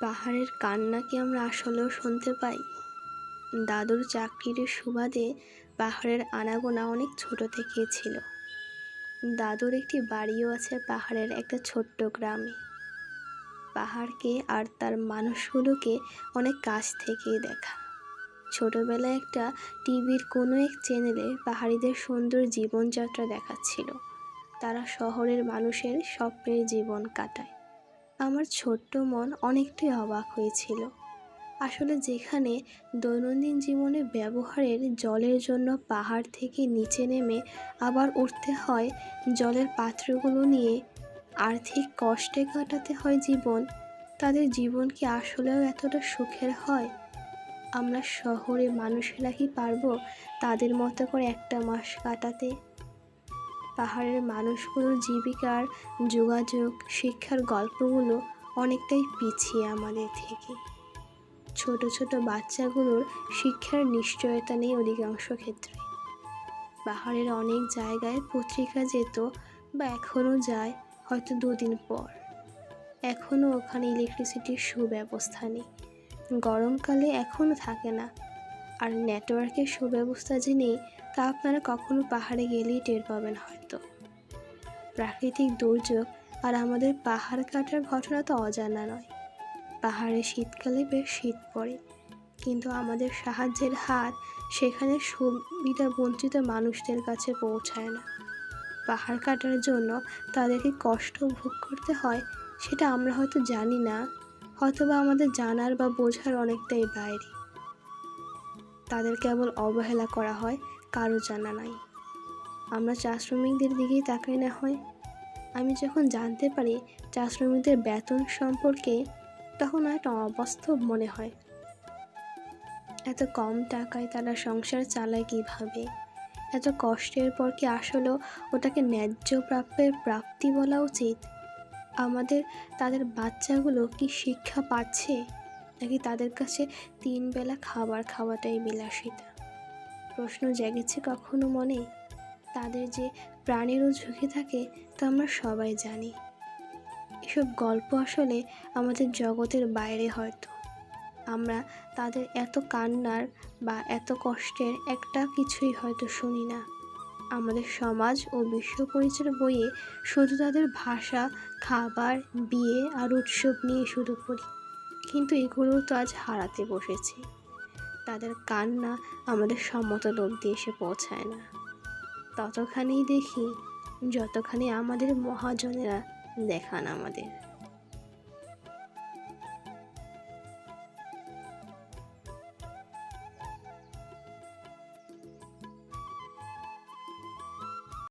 পাহাড়ের কান্না কি আমরা আসলেও শুনতে পাই? দাদুর চাকরির সুবাদে পাহাড়ের আনাগোনা অনেক ছোট থেকেই ছিল। দাদুর একটি বাড়িও আছে পাহাড়ের একটা ছোট্ট গ্রামে। পাহাড়কে আর তার মানুষগুলোকে অনেক কাছ থেকেই দেখা। ছোটবেলায় একটা টিভির কোনো এক চ্যানেলে পাহাড়িদের সুন্দর জীবনযাত্রা দেখাচ্ছিল। তারা শহরের মানুষের স্বপ্নের জীবন কাটায়। আমার ছোট্ট মন অনেকটাই অবাক হয়েছিল। আসলে যেখানে দৈনন্দিন জীবনে ব্যবহারের জলের জন্য পাহাড় থেকে নিচে নেমে আবার উঠতে হয়, জলের পাত্রগুলো নিয়ে আর্থিক কষ্টে কাটাতে হয় জীবন, তাদের জীবন কি আসলেও এতটা সুখের হয়? আমরা শহরে মানুষেরা কি পারবো তাদের মতো করে একটা মাস কাটাতে? পাহাড়ের মানুষগুলোর জীবিকার, যোগাযোগ, শিক্ষার গল্পগুলো অনেকটাই পিছিয়ে আমাদের থেকে। ছোট ছোট বাচ্চাগুলোর শিক্ষার নিশ্চয়তা নেই অধিকাংশ ক্ষেত্রে। পাহাড়ের অনেক জায়গায় পত্রিকা যেত বা এখনও যায়, হয়তো 2 দিন পর। এখনও ওখানে ইলেকট্রিসিটির সুব্যবস্থা নেই। গরমকালে এখনও থাকে না। আর নেটওয়ার্কের সুব্যবস্থা যে নেই তা আপনারা কখনো পাহাড়ে গেলেই টের পাবেন হয়তো। প্রাকৃতিক দুর্যোগ আর আমাদের পাহাড় কাটার ঘটনা তো অজানা নয়। পাহাড়ে শীতকালে বেশ শীত পড়ে, কিন্তু আমাদের সাহায্যের হাত সেখানে সুবিধা বঞ্চিত মানুষদের কাছে পৌঁছায় না। পাহাড় কাটার জন্য তাদেরকে কষ্ট ভোগ করতে হয়, সেটা আমরা হয়তো জানি না, হয়তোবা আমাদের জানার বা বোঝার অনেকটাই বাইরে। তাদের কেবল অবহেলা করা হয়, কারো জানা নাই। আমরা চা শ্রমিকদের দিকেই তাকাই না হয়। আমি যখন জানতে পারি চা শ্রমিকদের বেতন সম্পর্কে, তখন একটা অবাস্তব মনে হয়। এত কম টাকায় তারা সংসার চালায় কিভাবে? এত কষ্টের পর কি আসলেও ওটাকে ন্যায্য প্রাপ্যের প্রাপ্তি বলা উচিত? তাদের বাচ্চাগুলো কি শিক্ষা পাচ্ছে, নাকি তাদের কাছে 3 বেলা খাবার খাওয়াটাই বিলাসিতা? প্রশ্ন জেগেছে কখনো মনে? তাদের যে প্রাণেরও ঝুঁকি থাকে তা আমরা সবাই জানি। এসব গল্প আসলে আমাদের জগতের বাইরে হয়তো। আমরা তাদের এত কান্নার বা এত কষ্টের একটা কিছুই হয়তো শুনি না। আমাদের সমাজ ও বিশ্ব পরিচয়ের বইয়ে শুধু তাদের ভাষা, খাবার, বিয়ে আর উৎসব নিয়ে শুধু পড়ি, কিন্তু এগুলো তো আজ হারাতে বসেছি। তাদের কান্না আমাদের সমতল অবধি এসে পৌঁছায় না। ততখানেই দেখি যতখানি আমাদের মহাজনেরা দেখান আমাদের।